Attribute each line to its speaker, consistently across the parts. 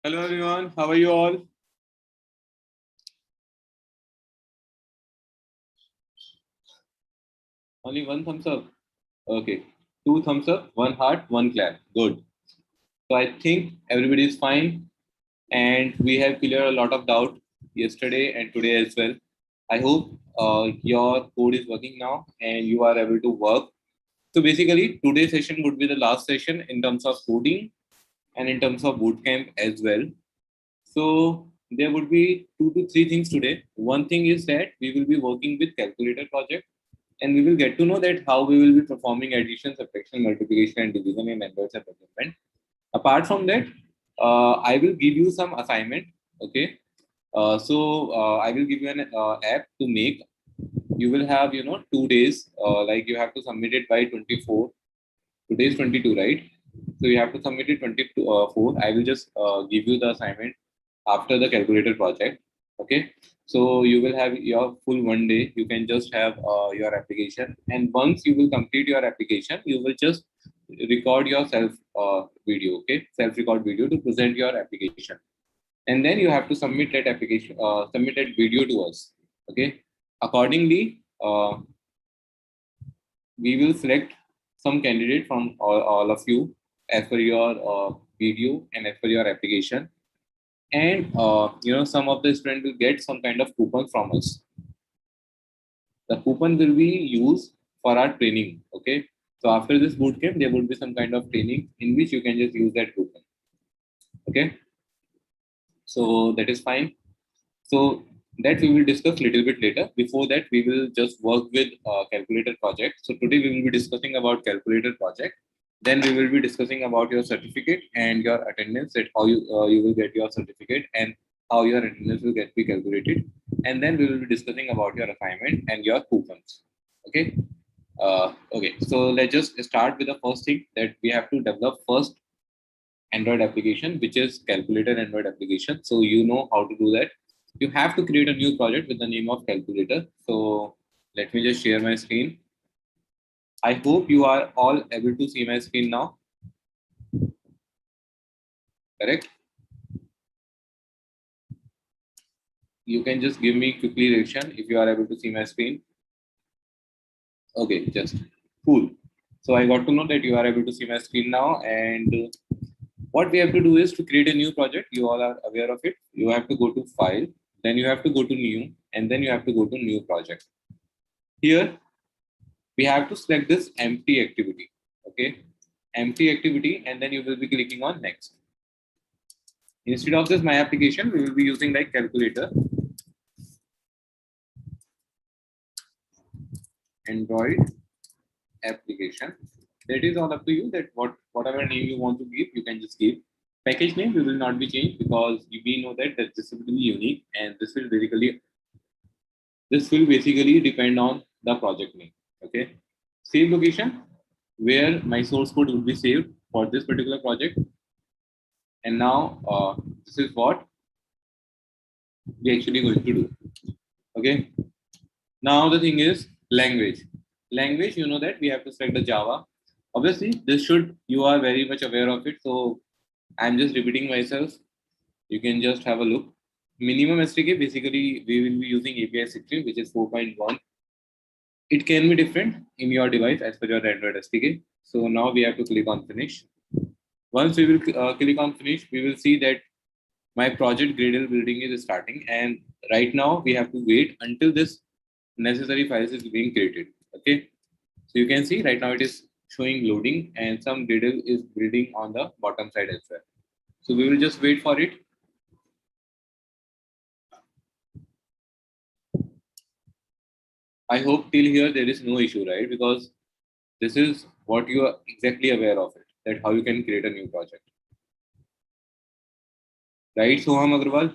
Speaker 1: Hello everyone, how are you all? Only one thumbs up. Okay, two thumbs up, one heart, one clap. Good. So I think everybody is fine, and we have cleared a lot of doubt yesterday and today as well. I hope your code is working now and you are able to work. So basically, today's session would be the last session in terms of coding and in terms of bootcamp as well. So there would be two to three things today. One thing is that we will be working with calculator project, and we will get to know that how we will be performing addition, subtraction, multiplication, and division in Android app development. Apart from that, I will give you some assignment. Okay, I will give you an app to make. You will have 2 days. Like you have to submit it by 24. Today is 22, right? So you have to submit it 24. I will just give you the assignment after the calculator project. Okay. So you will have your full 1 day. You can just have your application. And once you will complete your application, you will just record your self video. Okay. Self record video to present your application. And then you have to submit that application, submit that video to us. Okay. Accordingly, we will select some candidate from all of you as per your video and as per your application, and some of the students will get some kind of coupon from us. The coupon will be used for our training. Okay, so after this bootcamp there will be some kind of training in which you can just use that coupon. Okay, so that is fine. So that we will discuss little bit later. Before that, we will just work with calculator project. So today we will be discussing about calculator project. Then we will be discussing about your certificate and your attendance, that how you will get your certificate and how your attendance will get be calculated. And then we will be discussing about your assignment and your coupons. Okay. Okay. So let's just start with the first thing that we have to develop first Android application, which is calculator Android application. So you know how to do that. You have to create a new project with the name of calculator. So let me just share my screen. I hope you are all able to see my screen now. Correct? You can just give me quickly reaction if you are able to see my screen. Okay, just cool. So I got to know that you are able to see my screen now. And what we have to do is to create a new project. You all are aware of it. You have to go to file, then you have to go to new, and then you have to go to new project. Here we have to select this empty activity. Okay, empty activity, and then you will be clicking on next. Instead of this my application, we will be using like calculator Android application. That is all up to you, that whatever name you want to give, you can just give. Package name we will not be changed because we know that this will be unique, and this will basically depend on the project name. Okay, save location where my source code will be saved for this particular project. And now this is what we actually going to do. Okay, now the thing is language. You know that we have to select the Java. Obviously this should, you are very much aware of it, so I'm just repeating myself. You can just have a look. Minimum SDK, basically we will be using API 16, which is 4.1. It can be different in your device as per your Android SDK. So now we have to click on finish. Once we will click on finish, we will see that my project Gradle building is starting, and right now we have to wait until this necessary files is being created. Okay, so you can see right now it is showing loading, and some Gradle is building on the bottom side as well. So we will just wait for it. I hope till here there is no issue, right? Because this is what you are exactly aware of it, that how you can create a new project, right? Soham Agarwal.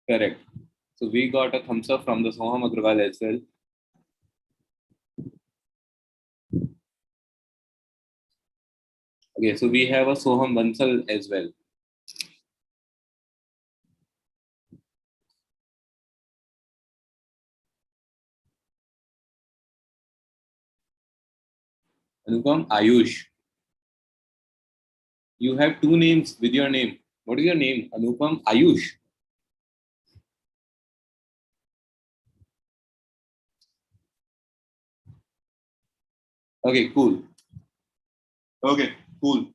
Speaker 1: Correct. So we got a thumbs up from the Soham Agarwal as well. Okay, so we have a Soham Bansal as well. Anupam, Ayush. You have two names with your name. What is your name? Anupam, Ayush. Okay, cool. Okay, cool.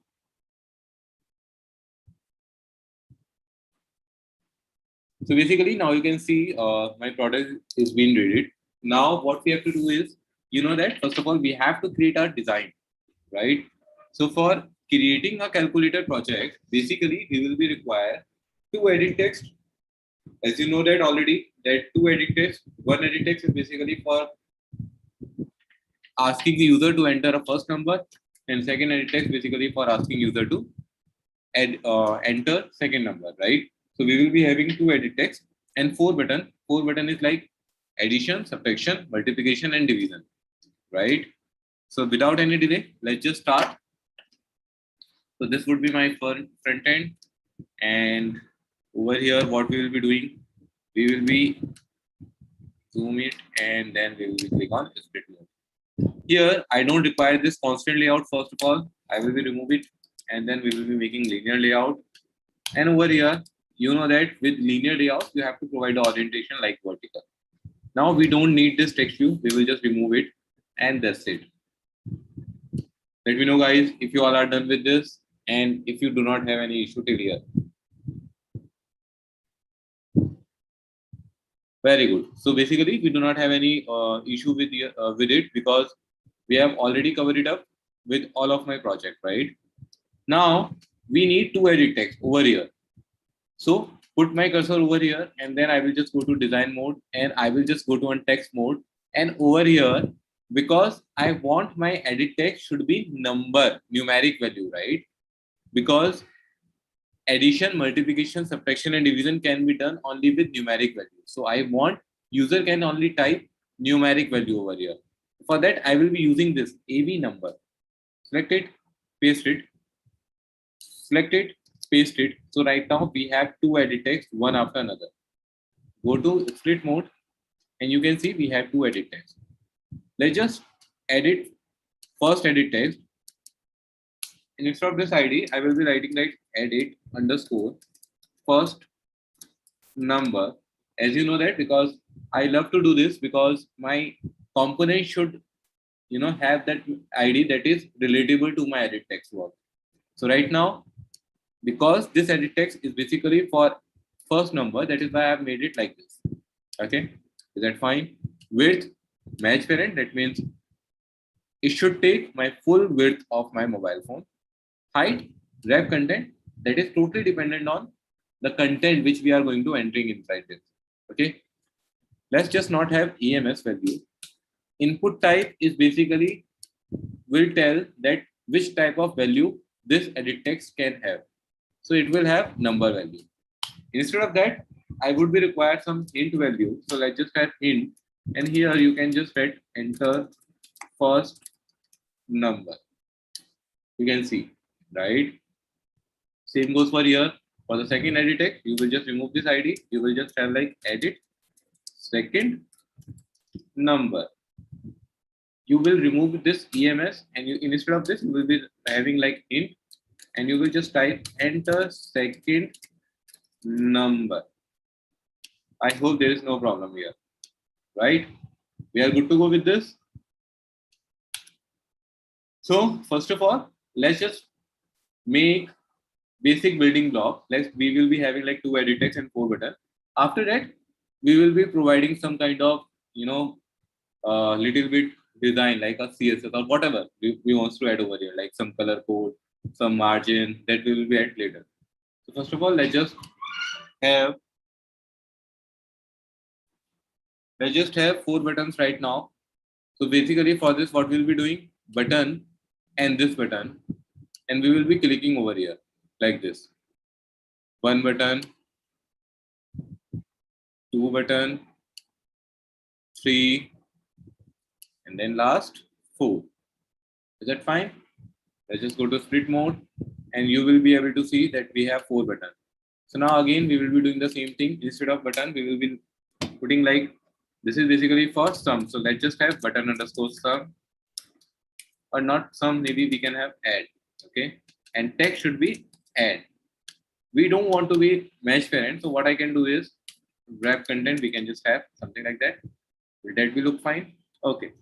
Speaker 1: So basically, now you can see my product is being ready. Now, what we have to do is, you know that first of all, we have to create our design, right? So for creating a calculator project, basically, we will be required two edit text. As you know that already, that two edit text. One edit text is basically for asking the user to enter a first number, and second edit text basically for asking user to enter second number, right? So we will be having two edit text and four button. Four button is like addition, subtraction, multiplication, and division, right? So without any delay, let's just start. So this would be my front end, and over here, what we will be doing, we will be zoom it, and then we will be click on split mode. Here, I don't require this constant layout. First of all, I will be remove it, and then we will be making linear layout. And over here, you know that with linear layout, you have to provide the orientation like vertical. Now we don't need this text view. We will just remove it, and that's it. Let me know, guys, if you all are done with this, and if you do not have any issue till here. Very good. So basically, we do not have any issue with it because we have already covered it up with all of my project, right? Now we need to edit text over here. So put my cursor over here, and then I will just go to design mode, and I will just go to on text mode. And over here, because I want my edit text should be numeric value, right? Because addition, multiplication, subtraction, and division can be done only with numeric value. So I want user can only type numeric value over here. For that, I will be using this AV number. Select it, paste it, select it, paste it. So right now we have two edit text, one after another. Go to split mode, and you can see we have two edit text. Let's just edit first edit text. And instead of this ID, I will be writing like edit underscore first number. As you know that because I love to do this because my component should have that ID that is relatable to my edit text work. So right now, because this edit text is basically for first number, that is why I have made it like this. Okay, is that fine? Width match parent, that means it should take my full width of my mobile phone. Height wrap content, that is totally dependent on the content which we are going to entering inside this. Okay, let's just not have EMS value. Input type is basically will tell that which type of value this edit text can have. So it will have number value. Instead of that, I would be required some hint value. So let's just type hint, and here you can just write enter first number. You can see, right? Same goes for here. For the second edit text, you will just remove this ID. You will just have like edit second number. You will remove this EMS, and you instead of this, you will be having like hint, and you will just type enter second number. I hope there is no problem here, right? We are good to go with this. So first of all, let's just make basic building block. We will be having like two edit text and four button. After that, we will be providing some kind of little bit design like a CSS or whatever we want to add over here, like some color code, some margin that we will be add later. So first of all, let's just have four buttons right now. So basically for this, what we'll be doing, button and this button, and we will be clicking over here like this. One button, two button, three, and then last four. Is that fine? Let's just go to split mode, and you will be able to see that we have four buttons. So now again, we will be doing the same thing. Instead of button, we will be putting like, this is basically for sum. So let's just have button underscore sum. or not some, maybe we can have add. Okay, and text should be add. We don't want to be mesh parent, so what I can do is wrap content. We can just have something like that. Will that be look fine? Okay.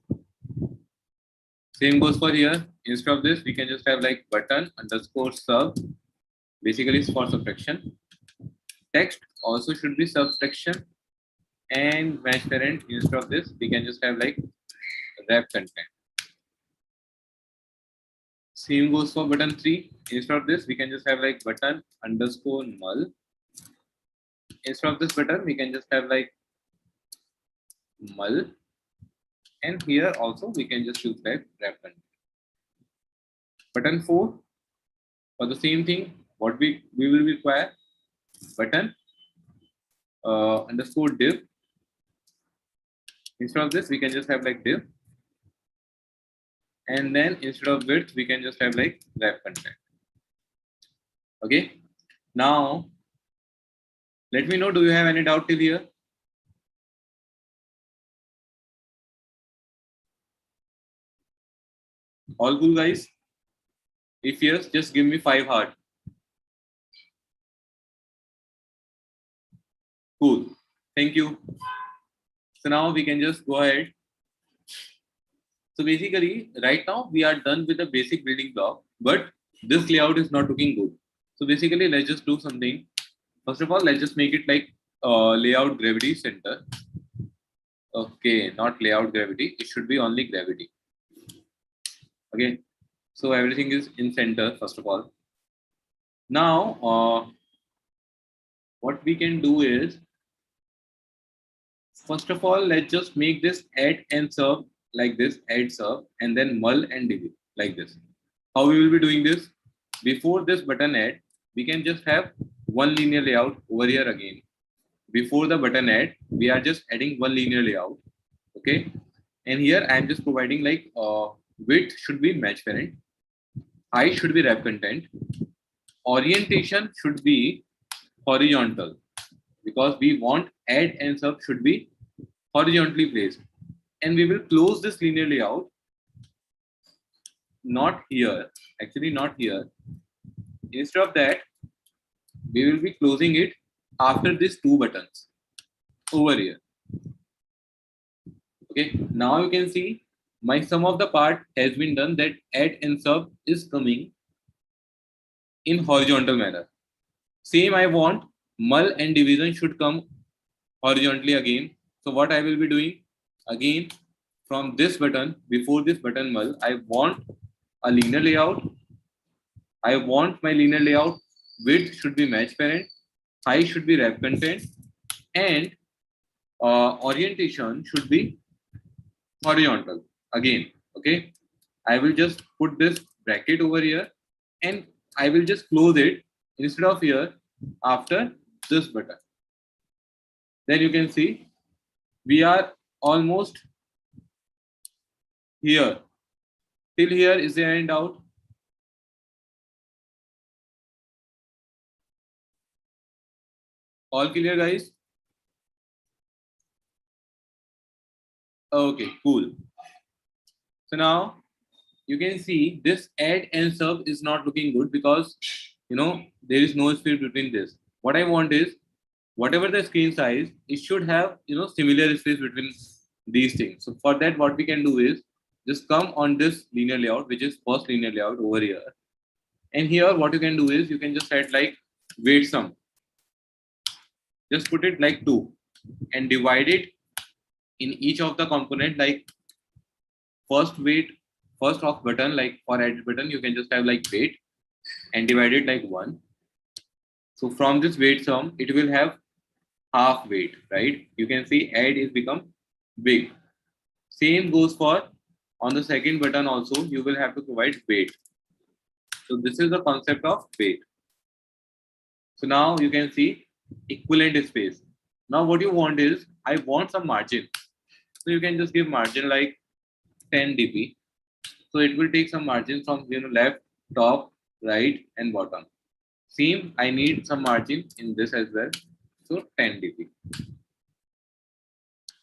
Speaker 1: Same goes for here. Instead of this, we can just have like button underscore sub. Basically, it's for subtraction. Text also should be subtraction, and mesh parent. Instead of this, we can just have like wrap content. Same goes for button 3. Instead of this, we can just have like button underscore null. Instead of this button, we can just have like null. And here also we can just use like wrap content. Button 4, for the same thing, what we will require button underscore div. Instead of this, we can just have like div. And then instead of width, we can just have like wrap content. Okay. Now, let me know, do you have any doubt till here? All cool, guys? If yes, just give me 5 heart. Cool. Thank you. So now we can just go ahead. So basically, right now we are done with the basic building block, but this layout is not looking good. So basically, let's just do something. First of all, let's just make it like layout gravity center. Okay, not layout gravity. It should be only gravity. Okay, so everything is in center first of all. Now, what we can do is, first of all, let's just make this add and serve like this, add serve, and then mul and div like this. How we will be doing this? Before this button add, we can just have one linear layout over here again. Before the button add, we are just adding one linear layout. Okay, and here I am just providing like width should be match parent, height should be wrap content, orientation should be horizontal because we want add and sub should be horizontally placed, and we will close this linear layout not here, actually not here. Instead of that, we will be closing it after these two buttons over here. Okay, now you can see my sum of the part has been done, that add and sub is coming in horizontal manner. Same I want mul and division should come horizontally again. So what I will be doing again, from this button, before this button mul, I want a linear layout. I want my linear layout width should be match parent, height should be wrap content, and orientation should be horizontal again. Okay, I will just put this bracket over here and I will just close it instead of here after this button. Then you can see we are almost here. Till here, is there any doubt? All clear, guys? Okay, cool. So now you can see this add and sub is not looking good because there is no space between this. What I want is whatever the screen size, it should have similar space between these things. So for that, what we can do is just come on this linear layout, which is first linear layout over here. And here what you can do is you can just add like weight sum. Just put it like 2 and divide it in each of the component, like first weight, first of button, like for add button, you can just have like weight and divide it like 1. So from this weight sum, it will have half weight, right? You can see add is become big. Same goes for on the second button also, you will have to provide weight. So this is the concept of weight. So now you can see equivalent space. Now what you want is, I want some margin. So you can just give margin like 10 dp. So it will take some margin from left, top, right, and bottom. Same, I need some margin in this as well. So 10 dp.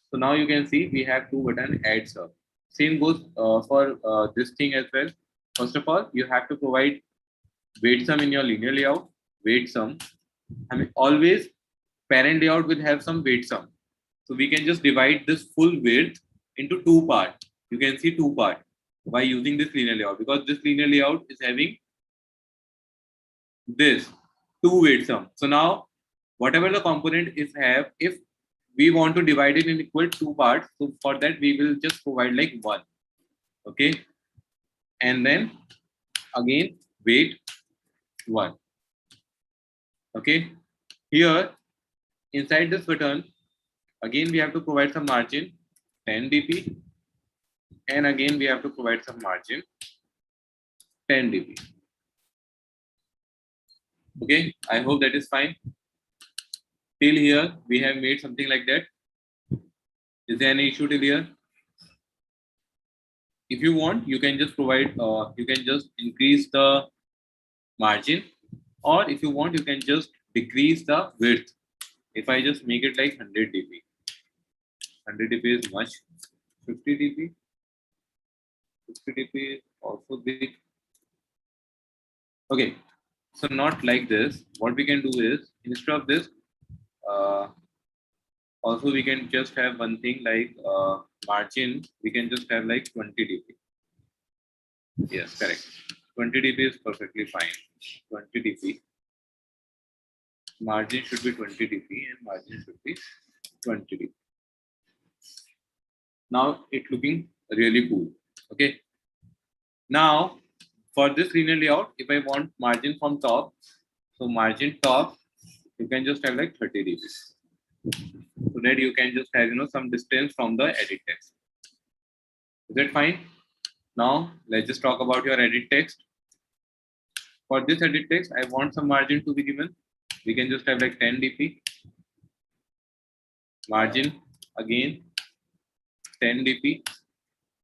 Speaker 1: So now you can see we have two button add sub. Same goes for this thing as well. First of all, you have to provide weight sum in your linear layout. Weight sum. I mean, always parent layout will have some weight sum. So we can just divide this full width into two parts. You can see two parts by using this linear layout, because this linear layout is having this two weight sum. So now whatever the component is have, if we want to divide it in equal two parts, so for that we will just provide like one. Okay, and then again weight one. Okay, here inside this button again we have to provide some margin 10 dp, and again we have to provide some margin 10 dp. Okay, I hope that is fine. Till here we have made something like that. Is there any issue till here? If you want, you can just provide, you can just increase the margin, or if you want, you can just decrease the width. If I just make it like 100 dp, 100 dp is much. 50 dp, 50 dp is also big. Okay, so not like this. What we can do is, instead of this, also we can just have one thing like margin. We can just have like 20 dp. Yes, correct. 20 dp is perfectly fine. 20 dp. Margin should be 20 dp and margin should be 20 dp. Now it's looking really cool. Okay. Now for this linear layout, if I want margin from top, so margin top, you can just have like 30 dp. So that you can just have some distance from the edit text. Is that fine? Now let's just talk about your edit text. For this edit text, I want some margin to be given. We can just have like 10 dp. Margin again 10 dp.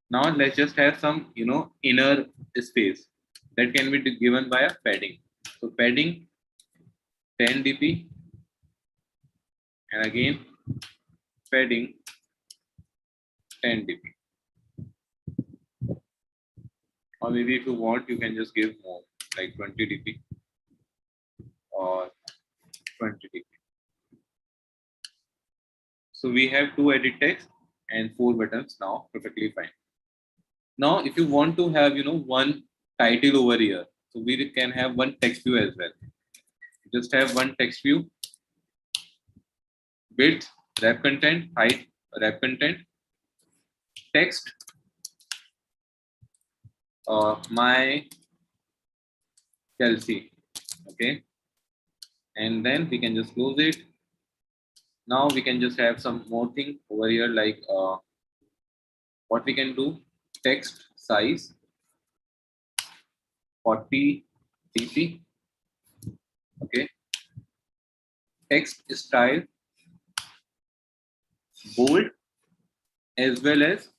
Speaker 1: Now let's just have some inner space that can be given by a padding. So padding 10 dp, and again padding 10 dp. Or maybe if you want, you can just give more, like 20 dp or 20 dp. So we have two edit text and four buttons now, perfectly fine. Now if you want to have one title over here, so we can have one text view as well. Just have one text view, width, wrap content, height, wrap content, text, my Chelsea. Okay, and then we can just close it. Now we can just have some more thing over here, like what we can do, text size 40 dp. Okay, text style bold as well as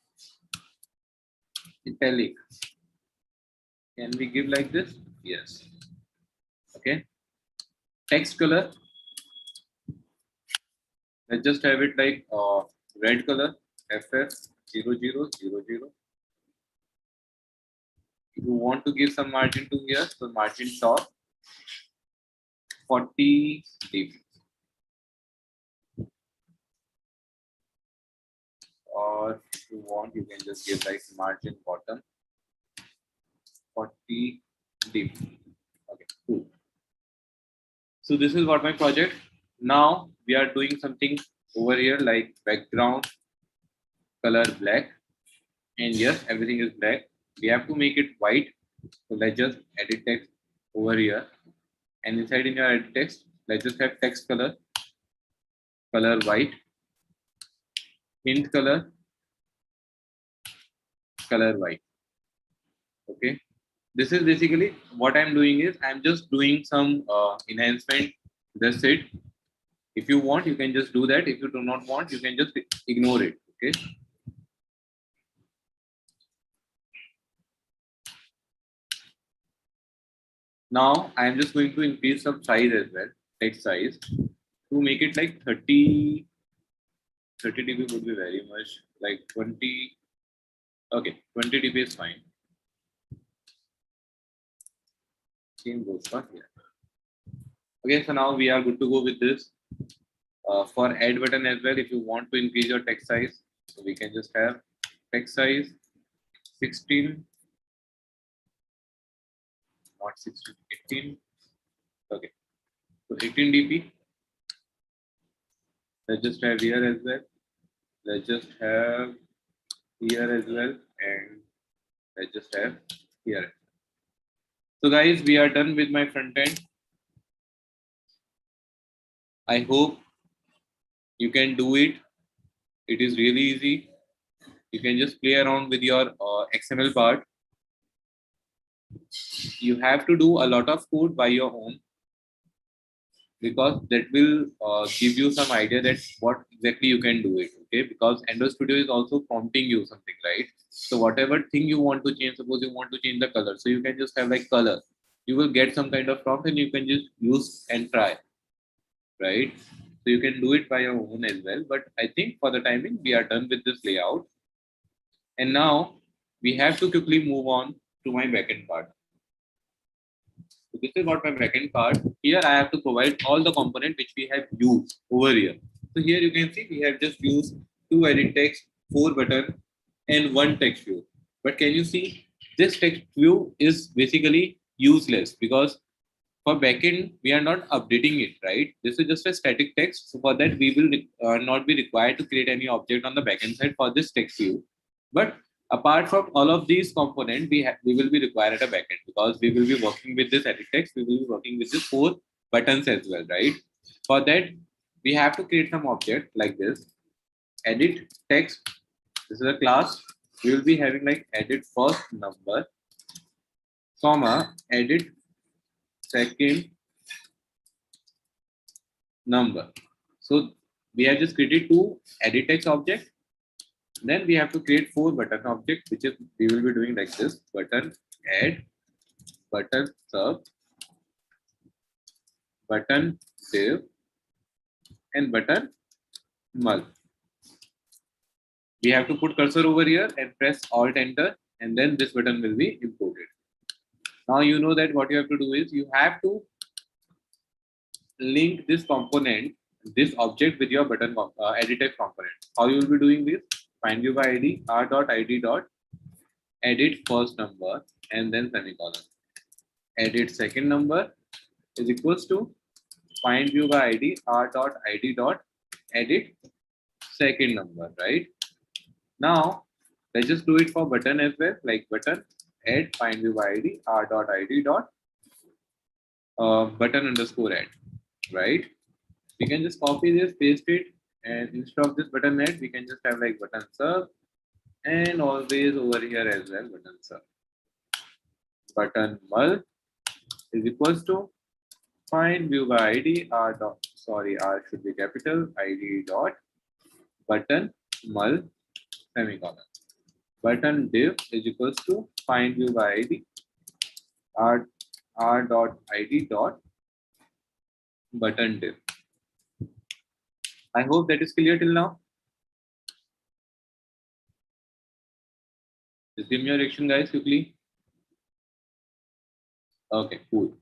Speaker 1: italic. Can we give like this? Yes. Okay, text color, let's just have it like red color, FF0000. If you want to give some margin to here, so margin top 40 dp. Or if you want, you can just give like margin bottom 40 dp. Okay, cool. So this is what my project. Now we are doing something over here like background color black, and yes, everything is black. We have to make it white. So let's just edit text over here, and inside in your edit text, let's just have text color white, hint color white. Okay, this is basically what I'm doing is I'm just doing some enhancement. That's it. If you want, you can just do that. If you do not want, you can just ignore it. Okay. Now I am just going to increase some size as well, text size, to make it like 30 dp would be very much, like 20, Okay, 20 dB is fine. Same goes for here. Okay, so now we are good to go with this. For add button as well, if you want to increase your text size, so we can just have text size 16, not 16, 18. Okay, so 18 dp. Let's just have here as well. Let's just have here as well, and let's just have here. So guys, we are done with my front end. I hope you can do it. It is really easy. You can just play around with your XML part. You have to do a lot of code by your own, because that will give you some idea that what exactly you can do it. Okay, because Android Studio is also prompting you something, right? So whatever thing you want to change, suppose you want to change the color, so you can just have like color. You will get some kind of prompt and you can just use and try, right? So you can do it by your own as well. But I think for the timing, we are done with this layout. And now we have to quickly move on to my backend part. So this is what my backend part. Here I have to provide all the component which we have used over here. So here you can see we have just used 2 edit text, 4 button, and 1 text view. But can you see this text view is basically useless, because for backend we are not updating it, right? This is just a static text. So for that we will not be required to create any object on the backend side for this text view. But apart from all of these components, we will be required at a backend, because we will be working with this edit text. We will be working with this 4 buttons as well, right? For that we have to create some object like this. Edit text. This is a class. We will be having like edit first number, comma, edit second number. So we have just created 2 edit text object. Then we have to create 4 button object, which is we will be doing like this: button add, button sub, button save, and button mul. We have to put cursor over here and press Alt Enter, and then this button will be imported. Now you know that what you have to do is you have to link this component, this object with your button edit text component. How you will be doing this? Find view by ID r.id dot edit first number and then semicolon. Edit second number is equals to find view by ID r.id dot edit second number, right? Now let's just do it for button as well, like button add find view by ID r.id dot button underscore add, right? We can just copy this, paste it, and instead of this button add, we can just have like button sub, and always over here as well button sub. Button mul is equals to find view by ID r dot, sorry, r should be capital, ID dot button mul semicolon. Button div is equals to find view by ID r dot ID dot button div. I hope that is clear till now. Just give me your reaction, guys, quickly. Okay, cool.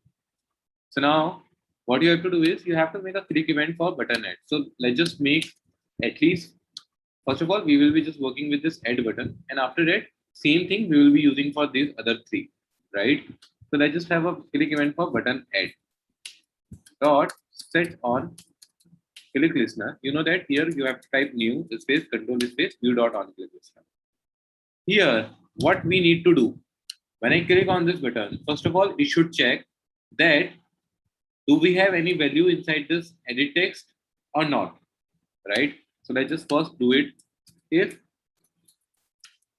Speaker 1: So now what you have to do is you have to make a click event for button add. So let's just make at least, first of all, we will be just working with this add button, and after that, same thing we will be using for these other 3, right? So let's just have a click event for button add. Dot set on click listener. You know that here you have to type new space control space view dot on click listener. Here, what we need to do when I click on this button, first of all, it should check that do we have any value inside this edit text or not, right? So let's just first do it. If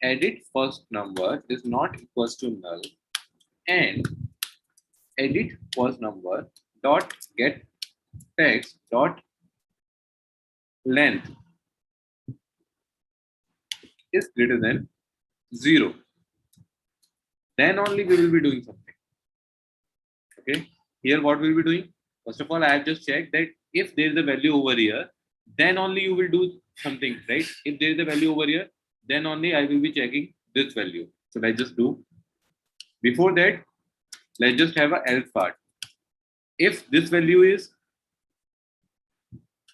Speaker 1: edit first number is not equals to null and edit first number dot get text dot length is greater than 0, then only we will be doing something. Okay, here what we'll be doing, first of all, I have just checked that if there is a value over here, then only you will do something, right? If there is a value over here, then only I will be checking this value. So let's just do. Before that, let's just have a else part. If this value is,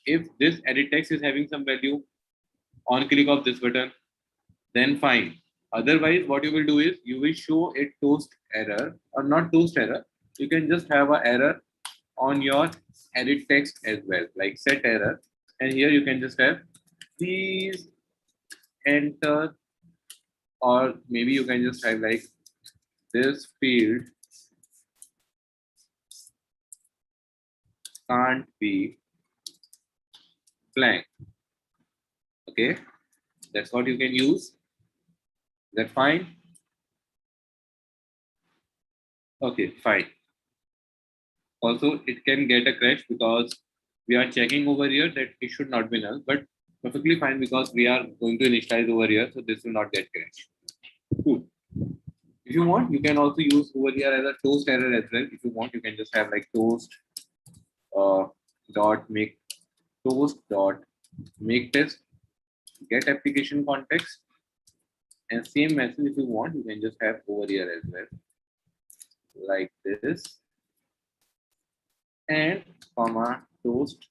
Speaker 1: if this edit text is having some value on click of this button, then fine. Otherwise, what you will do is you will show a toast error or not toast error. You can just have an error on your edit text as well, like set error. And here you can just have please enter, or maybe you can just have like this field can't be blank. Okay, that's what you can use. Is that fine? Okay, fine. Also, it can get a crash because we are checking over here that it should not be null, but perfectly fine because we are going to initialize over here, so this will not get crashed. Cool. If you want, you can also use over here as a toast error as well. If you want, you can just have like toast dot make test get application context, and same message if you want, you can just have over here as well, like this, and comma toast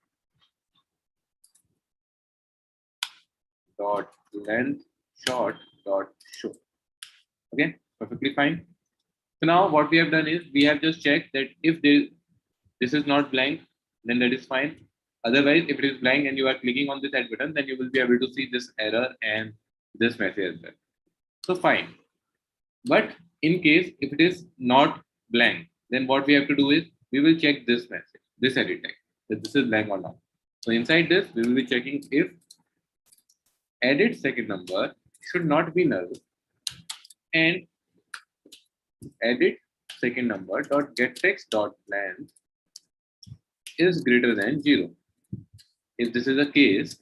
Speaker 1: dot length short dot show. Okay, perfectly fine. So now what we have done is we have just checked that if this is not blank, then that is fine. Otherwise, if it is blank and you are clicking on this add button, then you will be able to see this error and this message as well. So fine. But in case if it is not blank, then what we have to do is we will check this message, this edit text, that this is blank or not. So inside this, we will be checking if edit second number should not be null and edit second number dot get text dot length is greater than 0. If this is the case,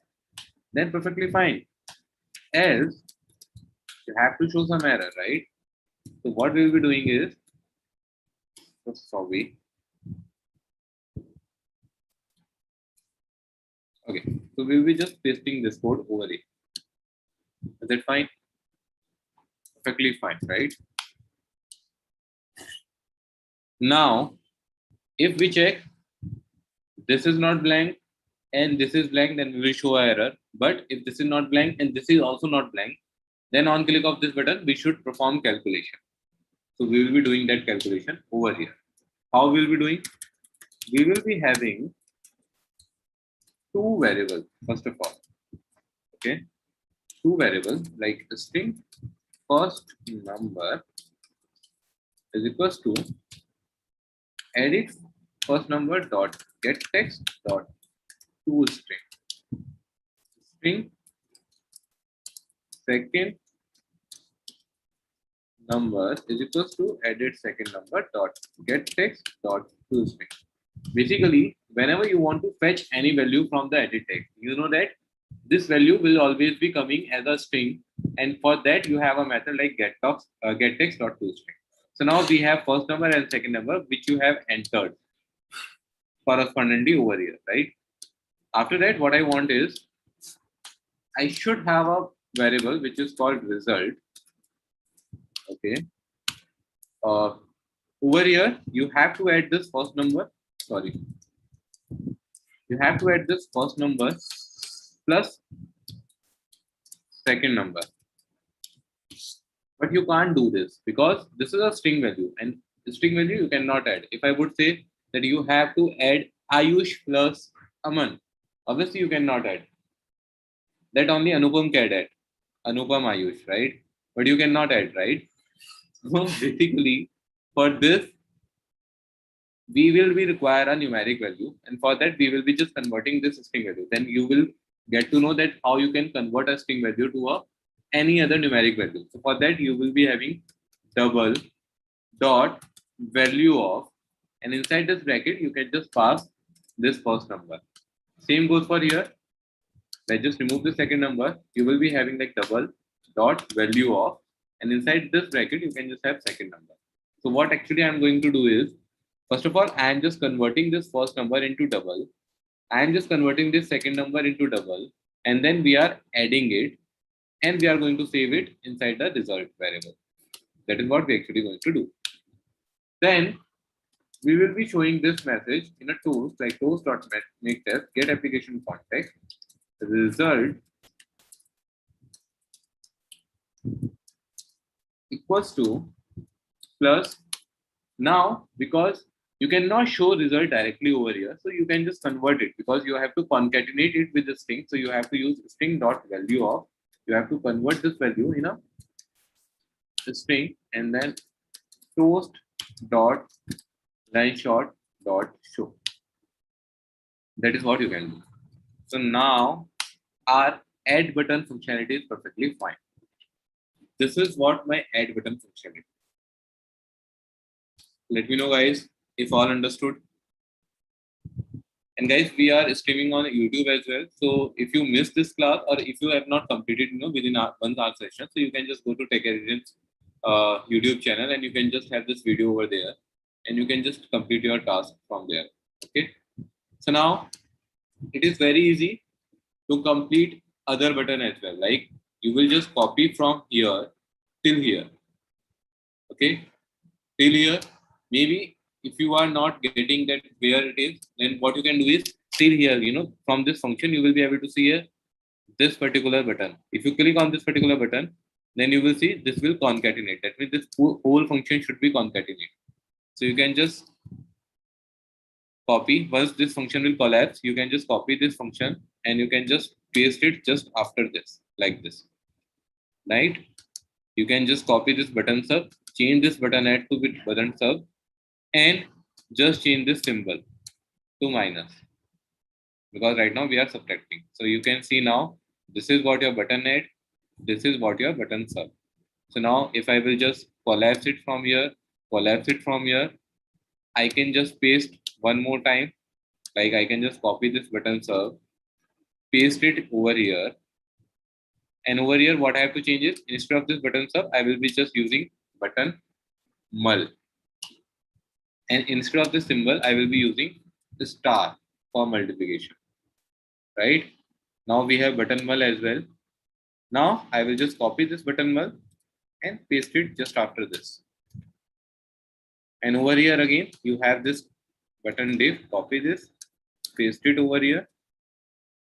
Speaker 1: then perfectly fine. Else, you have to show some error, right? So what we will be doing is, sorry. Okay, so we will be just pasting this code over here. Is that fine? Perfectly fine, right? Now, if we check this is not blank and this is blank, then we will show an error. But if this is not blank and this is also not blank, then on click of this button, we should perform calculation. So we will be doing that calculation over here. How we will be doing? We will be having two variables, first of all. Okay, two variables like a string first number is equals to edit first number dot get text dot to string second number is equals to edit second number dot get text dot to string. Basically, whenever you want to fetch any value from the edit text, you know that this value will always be coming as a string, and for that you have a method like get text dot to string. So now we have first number and second number which you have entered correspondingly over here, right? After that, what I want is I should have a variable which is called result. Okay. Over here, you have to add this first number. Sorry. You have to add this first number plus second number. But you can't do this because this is a string value, and the string value you cannot add. If I would say that you have to add Ayush plus Aman, obviously you cannot add. That only Anupam can add. Anupam Ayush, right? But you cannot add, right? So basically, for this, we will be require a numeric value, and for that we will be just converting this string value. Then you will get to know that how you can convert a string value to a any other numeric value. So for that you will be having double dot value of, and inside this bracket you can just pass this first number. Same goes for here. Let's just remove the second number. You will be having like double dot value of, and inside this bracket you can just have second number. So what actually I'm going to do is, first of all, I am just converting this first number into double. I am just converting this second number into double, and then we are adding it and we are going to save it inside the result variable. That is what we're actually going to do. Then we will be showing this message in a toast like toast.make test get application context result equals to plus. Now, because you cannot show result directly over here, so you can just convert it because you have to concatenate it with the string. So you have to use string dot value of. You have to convert this value in a string and then toast dot line short dot show. That is what you can do. So now our add button functionality is perfectly fine. This is what my add button functionality. Let me know, guys, if all understood. And guys, we are streaming on YouTube as well. So if you missed this class or if you have not completed, within our 1 hour session, so you can just go to Tech Agent's YouTube channel and you can just have this video over there, and you can just complete your task from there. Okay. So now it is very easy to complete other button as well. Like you will just copy from here till here. Okay, till here. Maybe if you are not getting that where it is, then what you can do is till here, from this function, you will be able to see here this particular button. If you click on this particular button, then you will see this will concatenate. That means this whole function should be concatenated. So you can just copy. Once this function will collapse, you can just copy this function and you can just paste it just after this, like this, right? You can just copy this button sub, change this button add to with button sub, and just change this symbol to minus, because right now we are subtracting. So you can see now this is what your button add, this is what your button sub. So now if I will just collapse it from here, collapse it from here, I can just paste one more time. Like I can just copy this button sub, paste it over here, and over here what I have to change is instead of this button sub, I will be just using button mul. And instead of this symbol, I will be using the star for multiplication, right? Now we have button mul as well. Now I will just copy this button mul and paste it just after this. And over here again, you have this button div, copy this, paste it over here,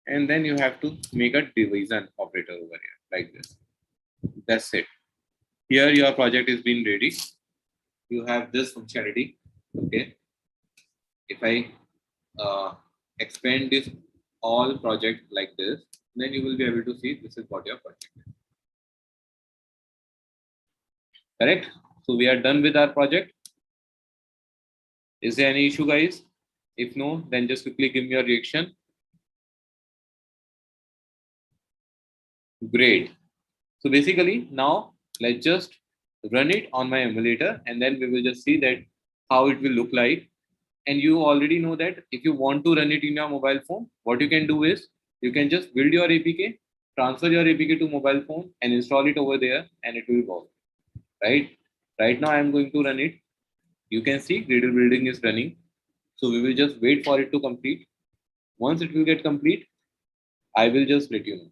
Speaker 1: and then you have to make a division operator over here, like this. That's it. Here your project is being ready. You have this functionality, okay? If I expand this all project like this, then you will be able to see this is what your project is. Correct? So we are done with our project. Is there any issue, guys? If no, then just quickly give me your reaction. Great. So basically now let's just run it on my emulator and then we will just see that how it will look like. And you already know that if you want to run it in your mobile phone, what you can do is you can just build your APK, transfer your APK to mobile phone and install it over there and it will work, right? Right now I'm going to run it. You can see Gradle building is running. So we will just wait for it to complete. Once it will get complete, I will just let you know.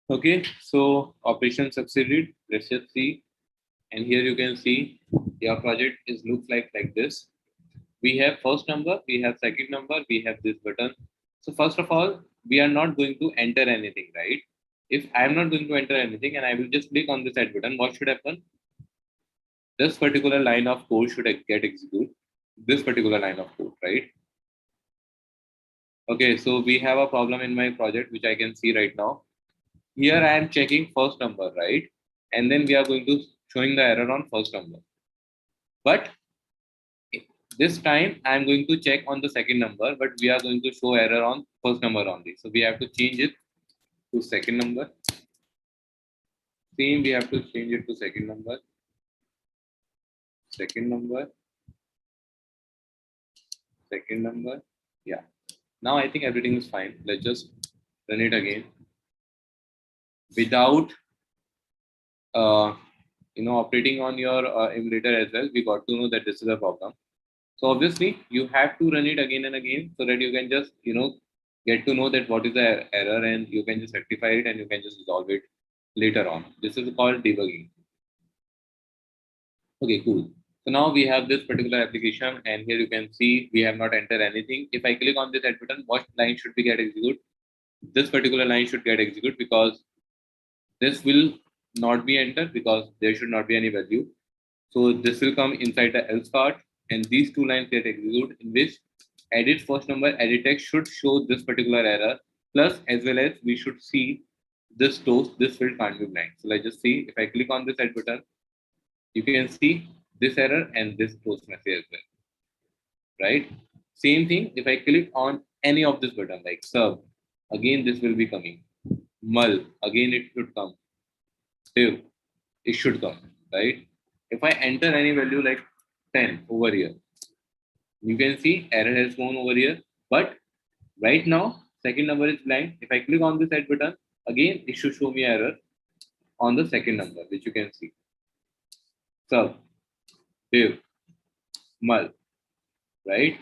Speaker 1: Okay, so operation succeeded. Let's just see. And here you can see your project is looks like this. We have first number, we have second number, we have this button. So first of all, we are not going to enter anything, right? If I am not going to enter anything and I will just click on this add button, what should happen? This particular line of code should get executed. This particular line of code, right? Okay, so we have a problem in my project, which I can see right now. Here I am checking first number, right? And then we are going to showing the error on first number. But this time I am going to check on the second number, but we are going to show error on first number only. So we have to change it to second number. Same, we have to change it to second number. Second number. Second number. Yeah. Now I think everything is fine. Let's just run it again without operating on your emulator as well. We got to know that this is a problem. So obviously you have to run it again and again so that you can just get to know that what is the error, and you can just rectify it and you can just resolve it later on. This is called debugging. Okay, cool. So now we have this particular application, and here you can see we have not entered anything. If I click on this add button, what line should be get execute? This particular line should get execute because this will not be entered because there should not be any value. So this will come inside the else part, and these two lines get executed, in which edit first number edit text should show this particular error, plus as well as we should see this toast, this field can't be blank. So let's just see. If I click on this add button, you can see this error and this toast message as well, right? Same thing, if I click on any of this button like serve, again this will be coming. Mull, again it should come. Save, it should come, right? If I enter any value like 10 over here, you can see error has gone over here. But right now, second number is blank. If I click on this add button, again it should show me error on the second number, which you can see. Sub, div, mul, right?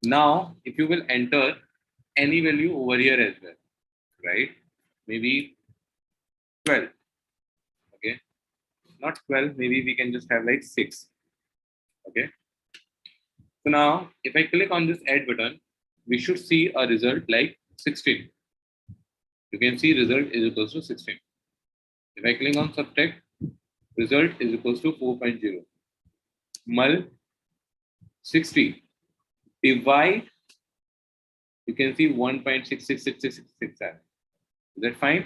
Speaker 1: Now, if you will enter any value over here as well, right? Maybe 12. Okay, not 12. Maybe we can just have like 6. Okay. So now, if I click on this add button, we should see a result like 16. You can see result is equals to 16. If I click on subtract, result is equals to 4.0. Mul 60. Divide, you can see 1.666667. Is that fine?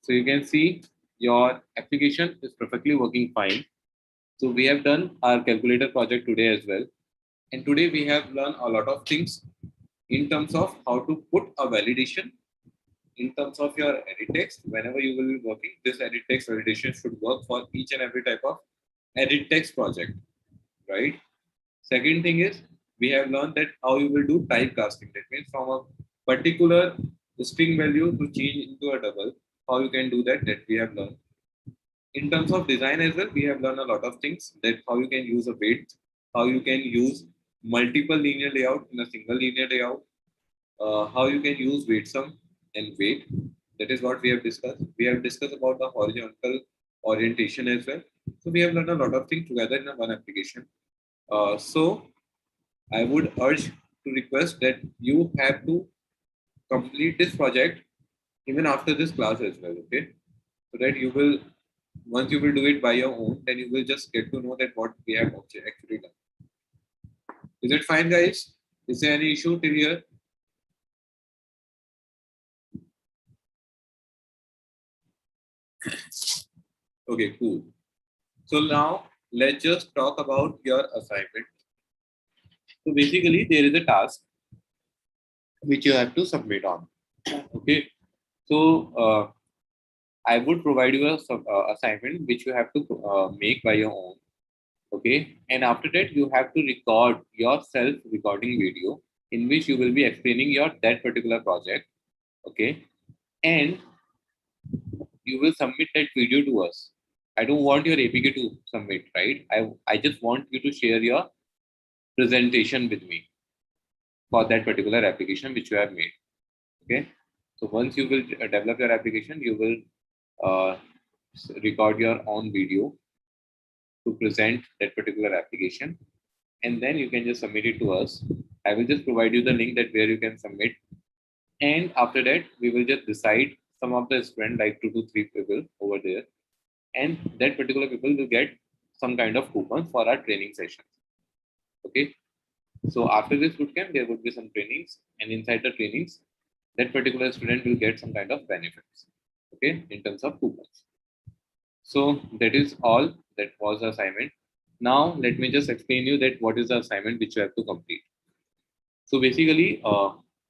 Speaker 1: So you can see your application is perfectly working fine. So we have done our calculator project today as well. And today we have learned a lot of things in terms of how to put a validation in terms of your edit text. Whenever you will be working, this edit text validation should work for each and every type of edit text project, right? Second thing is we have learned that how you will do typecasting. That means from a particular string value to change into a double, how you can do that, that we have learned. In terms of design as well, we have learned a lot of things, that how you can use a weight, how you can use multiple linear layout in a single linear layout, how you can use weight sum and weight. That is what we have discussed. We have discussed about the horizontal orientation as well. So we have learned a lot of things together in one application. So I would urge to request that you have to complete this project even after this class as well, okay? So that you will, once you will do it by your own, then you will just get to know that what we have actually done. Is it fine, guys? Is there any issue till here? Okay, cool. So now let's just talk about your assignment. So basically, there is a task which you have to submit on. Okay. So I would provide you a assignment which you have to make by your own. Okay. And after that, you have to record your self-recording video in which you will be explaining your that particular project. Okay. And you will submit that video to us. I don't want your APK to submit, right? I just want you to share your presentation with me for that particular application which you have made. Okay. So once you will develop your application, you will record your own video to present that particular application, and then you can just submit it to us. I will just provide you the link that where you can submit, and after that we will just decide some of the students, like 2 to 3 people over there, and that particular people will get some kind of coupon for our training sessions. Okay. So after this bootcamp, there would be some trainings, and inside the trainings, that particular student will get some kind of benefits, okay, in terms of coupons. So that is all. That was the assignment. Now let me just explain you that what is the assignment which you have to complete. So basically,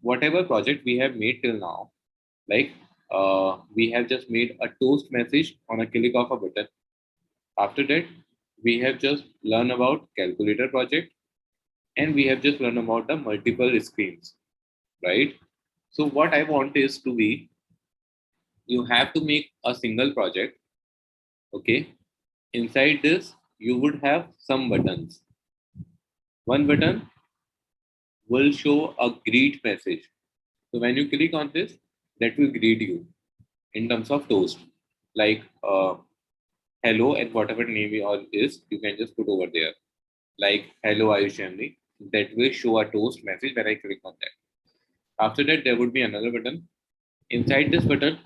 Speaker 1: whatever project we have made till now, like we have just made a toast message on a click of a button. After that, we have just learned about calculator project, and we have just learned about the multiple screens, right? So what I want is to be, you have to make a single project, okay? Inside this, you would have some buttons. One button will show a greet message. So when you click on this, that will greet you in terms of toast, like hello and whatever name you is, you can just put over there, like hello Ayush. That will show a toast message when I click on that. After that, there would be another button. Inside this button,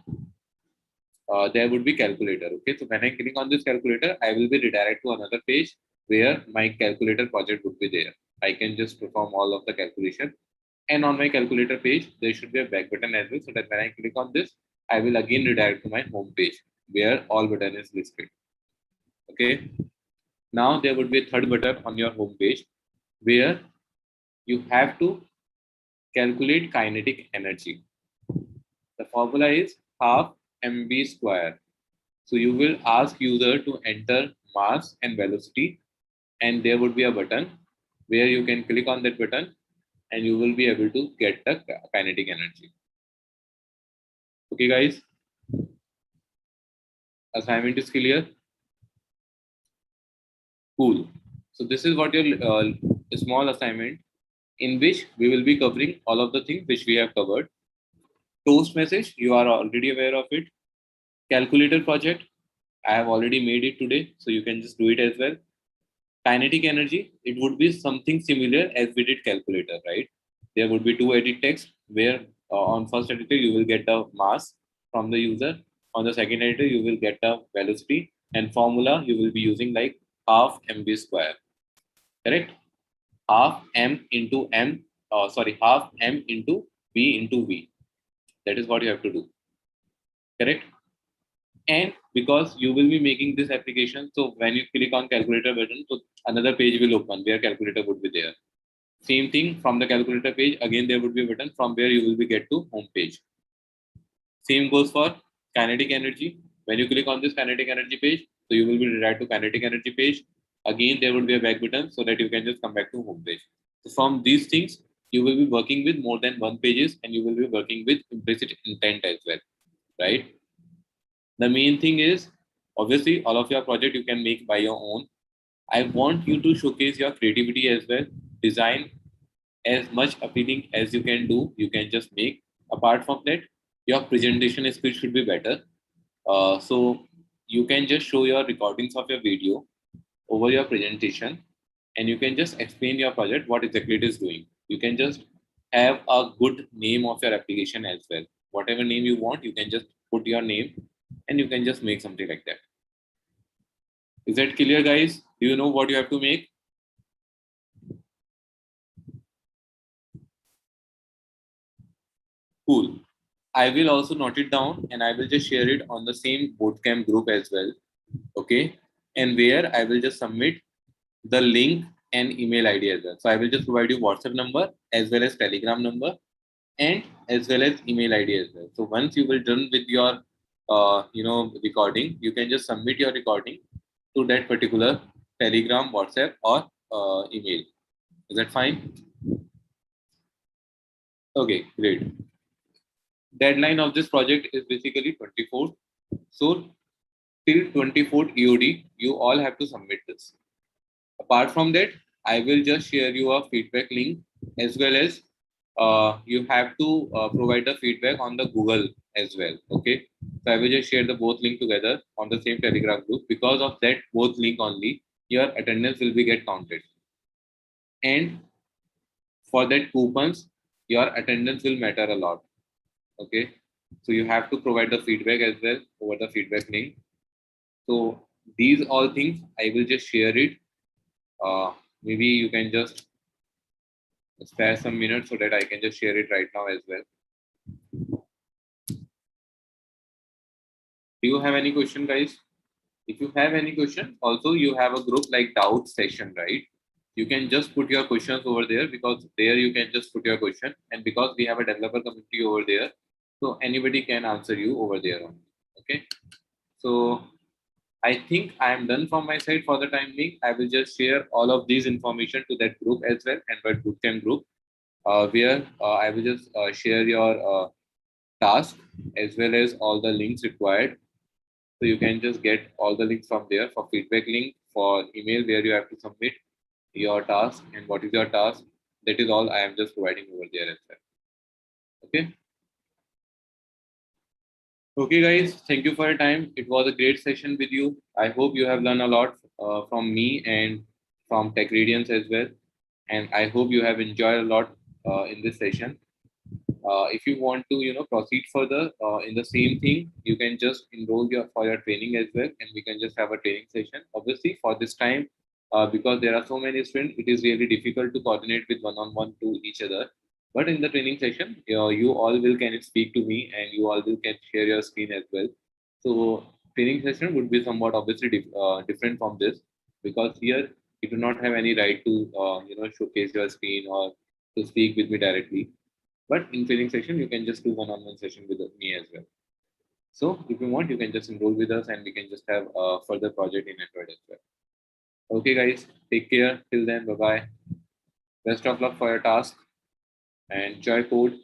Speaker 1: there would be calculator. Okay, so when I click on this calculator, I will be redirected to another page where my calculator project would be there. I can just perform all of the calculation. And on my calculator page, there should be a back button as well, so that when I click on this, I will again redirect to my home page where all button is listed. Okay. Now there would be a third button on your home page where you have to calculate kinetic energy. The formula is half mv square. So you will ask user to enter mass and velocity, and there would be a button where you can click on that button and you will be able to get the kinetic energy. Okay, guys, assignment is clear. Cool. So this is what your small assignment, in which we will be covering all of the things which we have covered. Toast message, you are already aware of it. Calculator project, I have already made it today, so you can just do it as well. Kinetic energy, it would be something similar as we did calculator, right? There would be two edit text where on first editor you will get the mass from the user. On the second editor, you will get the velocity, and formula you will be using like half mv square, correct? Half m into m, sorry, half m into v into v. That is what you have to do, correct? And because you will be making this application, so when you click on calculator button, so another page will open where calculator would be there. Same thing from the calculator page, again there would be a button from where you will be get to home page. Same goes for kinetic energy. When you click on this kinetic energy page, so you will be redirected to kinetic energy page. Again, there would be a back button so that you can just come back to home page. So from these things, you will be working with more than one pages, and you will be working with implicit intent as well, right? The main thing is, obviously, all of your project you can make by your own. I want you to showcase your creativity as well. Design as much appealing as you can do, you can just make. Apart from that, your presentation skills should be better. So you can just show your recordings of your video over your presentation, and you can just explain your project, what exactly it is doing. You can just have a good name of your application as well. Whatever name you want, you can just put your name and you can just make something like that. Is that clear, guys? Do you know what you have to make? Cool. I will also note it down and I will just share it on the same bootcamp group as well. Okay. And where I will just submit the link and email ID as well. So I will just provide you WhatsApp number as well as Telegram number and as well as email ID as well. So once you will done with your recording, you can just submit your recording to that particular Telegram, WhatsApp, or email. Is that fine? Okay, great. Deadline of this project is basically 24th. So till 24th EOD, you all have to submit this. Apart from that, I will just share you a feedback link, as well as you have to provide the feedback on the Google as well. Okay. So I will just share the both link together on the same Telegram group. Because of that both link only, your attendance will be get counted. And for that coupons, your attendance will matter a lot. Okay. So you have to provide the feedback as well over the feedback link. So these all things I will just share it. Maybe you can just spare some minutes so that I can just share it right now as well. Do you have any question, guys? If you have any question, also you have a group like doubt session, right? You can just put your questions over there, because there you can just put your question, and because we have a developer community over there, so anybody can answer you over there only. Okay. So I think I am done from my side for the time being. I will just share all of these information to that group as well, Android Bootcamp group, where I will just share your task as well as all the links required. So you can just get all the links from there, for feedback link, for email where you have to submit your task and what is your task. That is all I am just providing over there as well. Okay. Okay, guys. Thank you for your time. It was a great session with you. I hope you have learned a lot from me and from Tech Radiance as well. And I hope you have enjoyed a lot in this session. If you want to proceed further in the same thing, you can just enroll for your training as well, and we can just have a training session. Obviously for this time, because there are so many students, it is really difficult to coordinate with one-on-one to each other. But in the training session, you all will can speak to me, and you all will can share your screen as well. So training session would be somewhat obviously different from this, because here you do not have any right to showcase your screen or to speak with me directly. But in training session, you can just do one-on-one session with me as well. So if you want, you can just enroll with us, and we can just have a further project in Android as well. Okay, guys, take care. Till then, bye bye. Best of luck for your task and enjoy code.